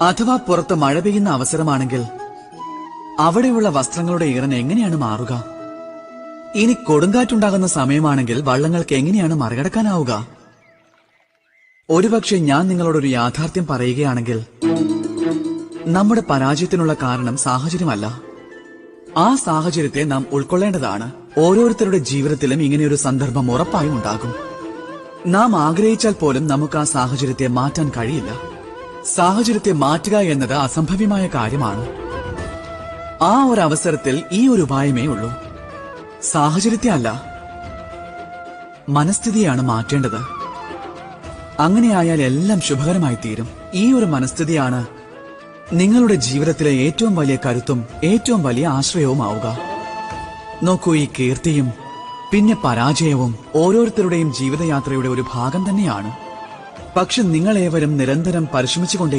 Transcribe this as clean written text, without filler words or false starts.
അഥവാ പുറത്ത് മഴ പെയ്യുന്ന അവസരമാണെങ്കിൽ അവിടെയുള്ള വസ്ത്രങ്ങളുടെ ഈറൻ എങ്ങനെയാണ് മാറുക? ഇനി കൊടുങ്കാറ്റുണ്ടാകുന്ന സമയമാണെങ്കിൽ വള്ളങ്ങൾക്ക് എങ്ങനെയാണ് മറികടക്കാനാവുക? ഒരുപക്ഷെ ഞാൻ നിങ്ങളോടൊരു യാഥാർത്ഥ്യം പറയുകയാണെങ്കിൽ നമ്മുടെ പരാജയത്തിനുള്ള കാരണം സാഹചര്യമല്ല, ആ സാഹചര്യത്തെ നാം ഉൾക്കൊള്ളേണ്ടതാണ്. ഓരോരുത്തരുടെ ജീവിതത്തിലും ഇങ്ങനെയൊരു സന്ദർഭം ഉറപ്പായും ഉണ്ടാകും. നാം ആഗ്രഹിച്ചാൽ പോലും നമുക്ക് ആ സാഹചര്യത്തെ മാറ്റാൻ കഴിയില്ല. സാഹചര്യത്തെ മാറ്റുക എന്നത് അസംഭവ്യമായ കാര്യമാണ്. ആ ഒരു അവസരത്തിൽ ഈ ഒരു ഉപായമേ ഉള്ളൂ. സാഹചര്യത്തെ അല്ല, മനസ്ഥിതിയാണ് മാറ്റേണ്ടത്. അങ്ങനെയായാൽ എല്ലാം ശുഭകരമായി തീരും. ഈ ഒരു മനസ്ഥിതിയാണ് നിങ്ങളുടെ ജീവിതത്തിലെ ഏറ്റവും വലിയ കരുത്തും ഏറ്റവും വലിയ ആശ്രയവുമാവുക. നോക്കൂ, ഈ കീർത്തിയും പിന്നെ പരാജയവും ഓരോരുത്തരുടെയും ജീവിതയാത്രയുടെ ഒരു ഭാഗം തന്നെയാണ്. പക്ഷെ നിങ്ങളേവരും നിരന്തരം പരിശ്രമിച്ചുകൊണ്ടേ